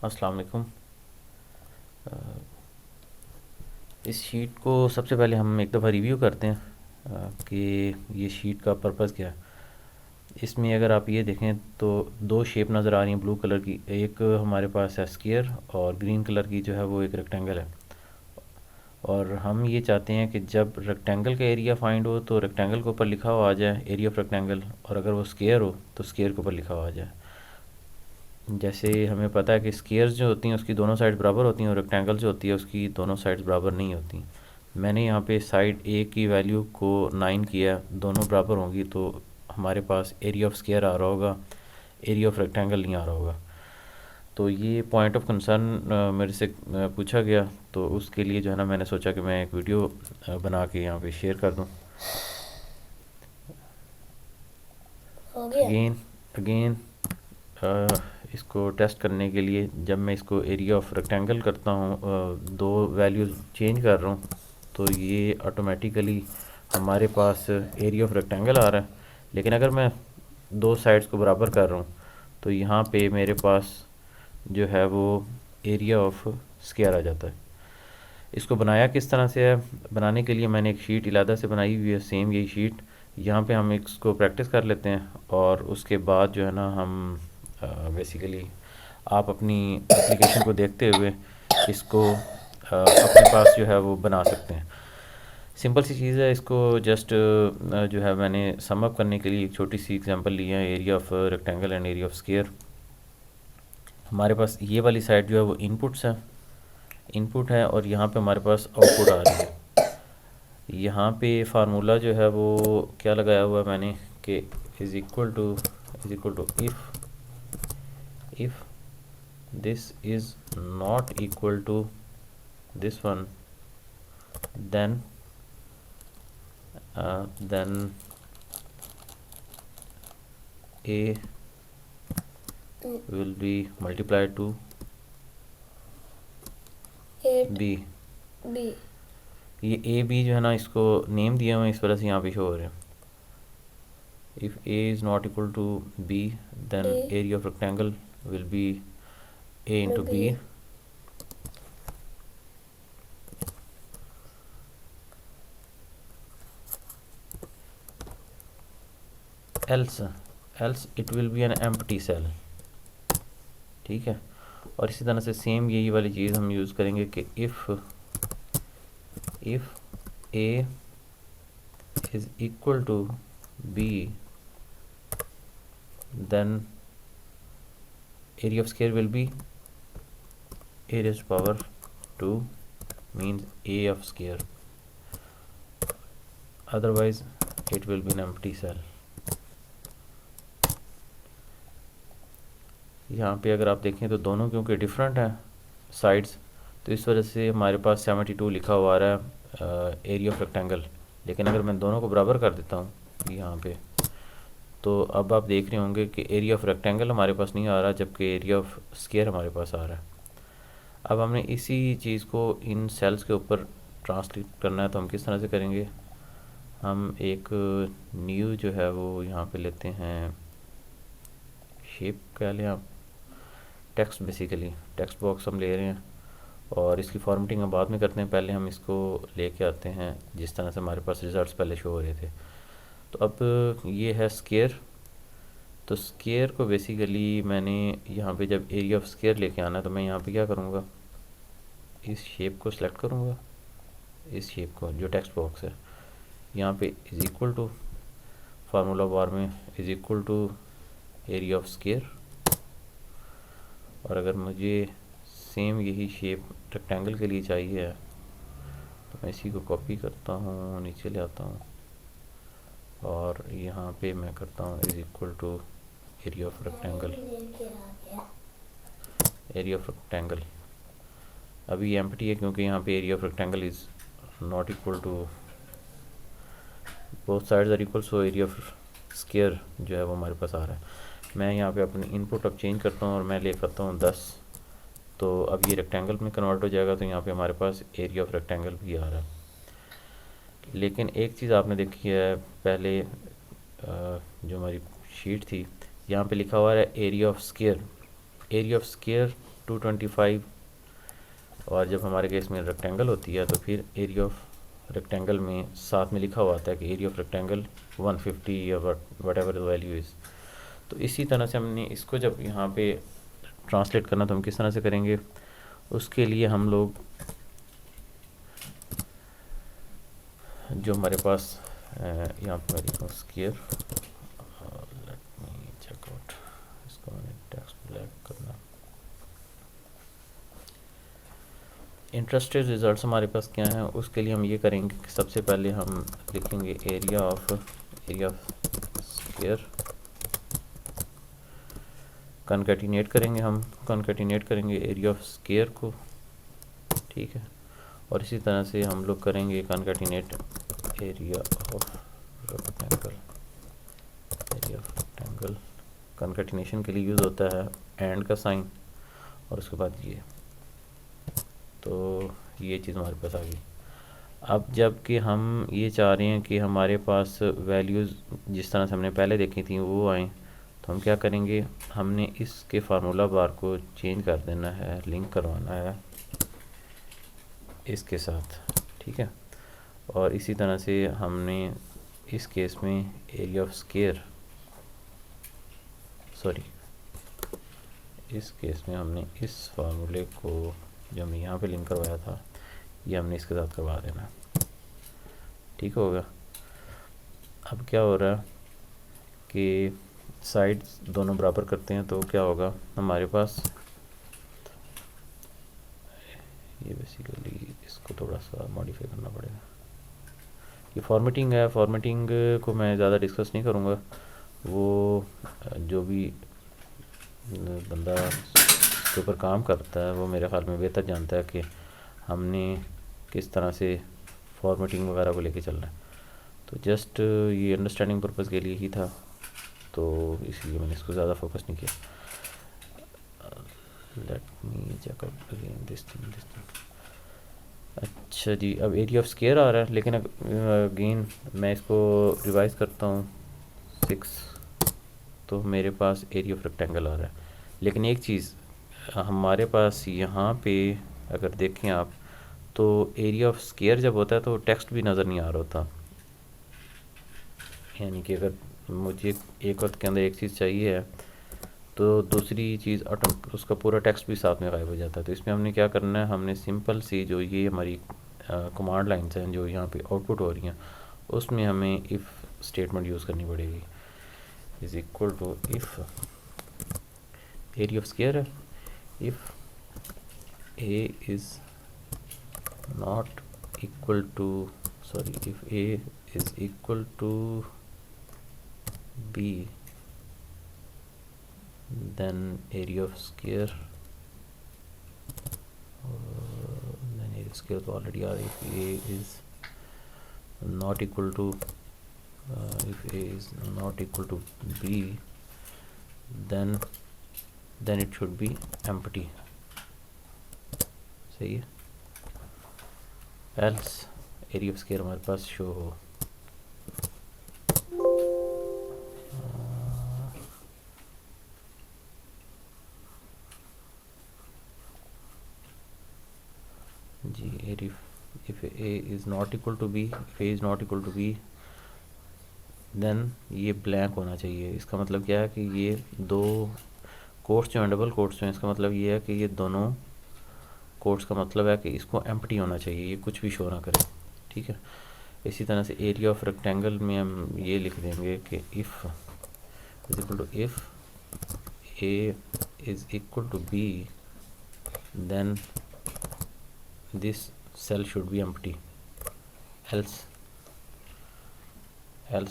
अस्सलाम वालेकुम। इस शीट को सबसे पहले हम एक दफ़ा रिव्यू करते हैं कि ये शीट का पर्पज़ क्या है। इसमें अगर आप ये देखें तो दो शेप नज़र आ रही हैं ब्लू कलर की। एक हमारे पास है स्क्वायर और ग्रीन कलर की जो है वो एक रेक्टेंगल है। और हम ये चाहते हैं कि जब रेक्टेंगल का एरिया फाइंड हो तो रेक्टेंगल के ऊपर लिखा हुआ आ जाए एरिया ऑफ रेक्टेंगल, और अगर वो स्क्वायर हो तो स्क्वायर के ऊपर लिखा हुआ आ जाए। जैसे हमें पता है कि स्क्वायर्स जो होती हैं उसकी दोनों साइड बराबर होती हैं और रेक्टेंगल जो होती है उसकी दोनों साइड्स बराबर नहीं होती। मैंने यहाँ पे साइड ए की वैल्यू को 9 किया, दोनों बराबर होंगी तो हमारे पास एरिया ऑफ स्क्वायर आ रहा होगा, एरिया ऑफ रेक्टेंगल नहीं आ रहा होगा। तो ये पॉइंट ऑफ कंसर्न मेरे से पूछा गया, तो उसके लिए जो है ना मैंने सोचा कि मैं एक वीडियो बना के यहाँ पे शेयर कर दूँ। हो गया। अगेन अगेन इसको टेस्ट करने के लिए जब मैं इसको एरिया ऑफ रेक्टेंगल करता हूँ, दो वैल्यूज़ चेंज कर रहा हूँ, तो ये ऑटोमेटिकली हमारे पास एरिया ऑफ रेक्टेंगल आ रहा है। लेकिन अगर मैं दो साइड्स को बराबर कर रहा हूँ तो यहाँ पे मेरे पास जो है वो एरिया ऑफ स्क्वायर आ जाता है। इसको बनाया किस तरह से है, बनाने के लिए मैंने एक शीट इलादा से बनाई हुई है, सेम यही शीट। यहाँ पे हम इसको प्रैक्टिस कर लेते हैं और उसके बाद जो है ना हम बेसिकली आप अपनी एप्लीकेशन को देखते हुए इसको अपने पास जो है वो बना सकते हैं। सिंपल सी चीज़ है। इसको जस्ट जो है मैंने सम अप करने के लिए एक छोटी सी एग्जांपल ली है, area of rectangle and area of square. हमारे पास ये वाली साइड जो है वो इनपुट है और यहाँ पे हमारे पास आउटपुट आ रही है। यहाँ पे फार्मूला जो है वो क्या लगाया हुआ है मैंने कि is equal to if this is not equal to this one, then a will be multiplied to at b। B. ये a b जो है ना इसको नेम दिया हुआ है, इस वजह से यहाँ पे शो हो रहे हैं। if a is not equal to b then the area of rectangle will be a into B. b। else it will be an empty cell। ठीक है। और इसी तरह से सेम यही वाली चीज़ हम यूज़ करेंगे कि if a is equal to b then area of square will be a raised to power 2 means a of square, otherwise it will be an empty cell। यहाँ पे अगर आप देखें तो दोनों क्योंकि डिफरेंट हैं साइड्स, तो इस वजह से हमारे पास 72 लिखा हुआ आ रहा है एरिया ऑफ रेक्टेंगल। लेकिन अगर मैं दोनों को बराबर कर देता हूँ यहाँ पे, तो अब आप देख रहे होंगे कि एरिया ऑफ रेक्टेंगल हमारे पास नहीं आ रहा जबकि एरिया ऑफ स्क्वायर हमारे पास आ रहा है। अब हमने इसी चीज़ को इन सेल्स के ऊपर ट्रांसलेट करना है, तो हम किस तरह से करेंगे। हम एक न्यू जो है वो यहाँ पे लेते हैं, शेप क्या लें आप, टेक्स्ट, बेसिकली टेक्स्ट बॉक्स हम ले रहे हैं और इसकी फॉर्मेटिंग हम बाद में करते हैं। पहले हम इसको लेके आते हैं जिस तरह से हमारे पास रिजल्ट्स पहले शो हो रहे थे। तो अब ये है स्क्वायर, तो स्क्वायर को बेसिकली मैंने यहाँ पे जब एरिया ऑफ स्क्वायर लेके आना है तो मैं यहाँ पे क्या करूँगा, इस शेप को सिलेक्ट करूँगा, इस शेप को जो टेक्स्ट बॉक्स है यहाँ पे is equal to formula bar में is equal to area of square. और अगर मुझे सेम यही शेप रेक्टेंगल के लिए चाहिए तो मैं इसी को कॉपी करता हूँ, नीचे ले आता हूँ और यहाँ पे मैं करता हूँ is equal to area of rectangle, area of rectangle. अभी ये एम्प्टी है क्योंकि यहाँ पे area of rectangle is not equal to, both sides are equal, so area of square जो है वो हमारे पास आ रहा है। मैं यहाँ पे अपनी इनपुट अब चेंज करता हूँ और मैं ले करता हूँ 10, तो अब ये रेक्टेंगल में कन्वर्ट हो जाएगा, तो यहाँ पे हमारे पास एरिया ऑफ रेक्टेंगल भी आ रहा है। लेकिन एक चीज़ आपने देखी है पहले, जो हमारी शीट थी यहाँ पे लिखा हुआ है area of square. Area of square 225, और जब हमारे केस में रेक्टेंगल होती है तो फिर एरिया ऑफ रेक्टेंगल में साथ में लिखा हुआ आता है कि एरिया ऑफ रेक्टेंगल 150 या what ever the value is. तो इसी तरह से हमने इसको जब यहाँ पे ट्रांसलेट करना तो हम किस तरह से करेंगे, उसके लिए हम लोग जो हमारे पास यहाँ पर मैं लिखूँ square, let me check out, इसको मैंने टेक्स्ट ब्लैक करना। इंटरेस्टेड रिजल्ट्स हमारे पास क्या हैं, उसके लिए हम ये करेंगे कि सबसे पहले हम लिखेंगे एरिया ऑफ स्क्वायर, कॉन्कैटिनेट करेंगे, हम कॉन्कैटिनेट करेंगे एरिया ऑफ स्क्वायर को, ठीक है। और इसी तरह से हम लोग करेंगे concatenate area of rectangle, area of rectangle. Concatenation के लिए यूज़ होता है एंड का साइन और उसके बाद ये, तो ये चीज़ हमारे पास आ गई। अब जब कि हम ये चाह रहे हैं कि हमारे पास वैल्यूज़ जिस तरह से हमने पहले देखी थी वो आएँ, तो हम क्या करेंगे, हमने इसके फार्मूला बार को चेंज कर देना है, लिंक करवाना है इसके साथ, ठीक है। और इसी तरह से हमने इस केस में एरिया ऑफ स्क्वायर, सॉरी इस केस में हमने इस फार्मूले को जो हमने यहाँ पे लिंक करवाया था ये हमने इसके साथ करवा देना, ठीक होगा। अब क्या हो रहा है कि साइड्स दोनों बराबर करते हैं तो क्या होगा हमारे पास, ये बेसिकली इसको थोड़ा सा मॉडिफाई करना पड़ेगा। ये फॉर्मेटिंग है, फॉर्मेटिंग को मैं ज़्यादा डिस्कस नहीं करूँगा, वो जो भी बंदा के ऊपर काम करता है वो मेरे ख्याल में बेहतर जानता है कि हमने किस तरह से फॉर्मेटिंग वगैरह को लेके चलना है। तो जस्ट ये अंडरस्टैंडिंग पर्पज़ के लिए ही था, तो इसलिए मैंने इसको ज़्यादा फोकस नहीं किया। Let me check out again this thing. अच्छा जी, अब एरिया ऑफ स्क्वायर आ रहा है, लेकिन अगेन मैं इसको रिवाइज करता हूँ 6, तो मेरे पास एरिया ऑफ रेक्टेंगल आ रहा है। लेकिन एक चीज़ हमारे पास यहाँ पे अगर देखें आप, तो एरिया ऑफ स्क्वायर जब होता है तो टेक्स्ट भी नज़र नहीं आ रहा होता, यानी कि अगर मुझे एक वक्त के अंदर एक चीज़ चाहिए है तो दूसरी चीज़ उसका पूरा टेक्स्ट भी साथ में गायब हो जाता है। तो इसमें हमने क्या करना है, हमने सिंपल सी जो ये हमारी कमांड लाइन्स हैं जो यहाँ पे आउटपुट हो रही हैं, उसमें हमें इफ़ स्टेटमेंट यूज़ करनी पड़ेगी। Is equal to if area of square है, if A is not equal to, sorry if A is equal to B, then area of square, then area of square तो already आ रही। if a is not equal to if a is not equal to b, then it should be empty, सही है। else area of square हमारे पास show हो, जी if a is not equal to b, if a is not equal to b, then ये blank होना चाहिए। इसका मतलब क्या है कि ये दो कोट्स जो हैं, डबल कोट्स जो हैं, इसका मतलब ये है कि ये दोनों कोट्स का मतलब है कि इसको एम्प्टी होना चाहिए, ये कुछ भी शो ना करे, ठीक है। इसी तरह से एरिया ऑफ रेक्टेंगल में हम ये लिख देंगे कि if is equal to if A is equal to B, then this cell should be empty, else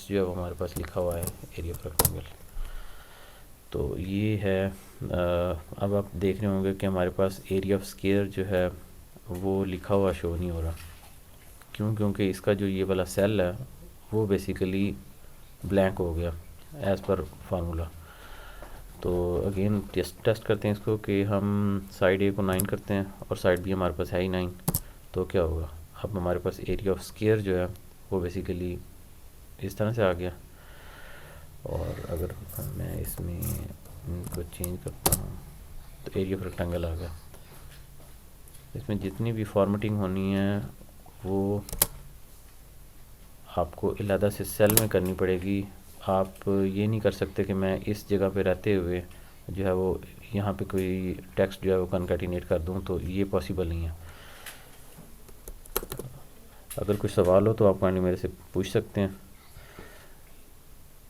जो है वो हमारे पास लिखा हुआ है एरिया ऑफ रेक्टेंगल। तो ये है अब आप देख रहे होंगे कि हमारे पास एरिया ऑफ स्क्वायर जो है वो लिखा हुआ शो नहीं हो रहा, क्यों? क्योंकि इसका जो ये वाला सेल है वो बेसिकली ब्लैंक हो गया एज़ पर फार्मूला। तो अगेन टेस्ट करते हैं इसको कि हम साइड ए को 9 करते हैं और साइड बी हमारे पास है ही 9, तो क्या होगा, अब हमारे पास एरिया ऑफ स्क्वायर जो है वो बेसिकली इस तरह से आ गया। और अगर मैं इसमें इनको चेंज करता हूँ तो एरिया ऑफ रेक्टेंगल आ गया। इसमें जितनी भी फॉर्मेटिंग होनी है वो आपको अलहदा से सेल में करनी पड़ेगी। आप ये नहीं कर सकते कि मैं इस जगह पे रहते हुए जो है वो यहाँ पे कोई टेक्स्ट जो है वो कनकैटिनेट कर दूँ, तो ये पॉसिबल नहीं है। अगर कुछ सवाल हो तो आप काइंडली मेरे से पूछ सकते हैं।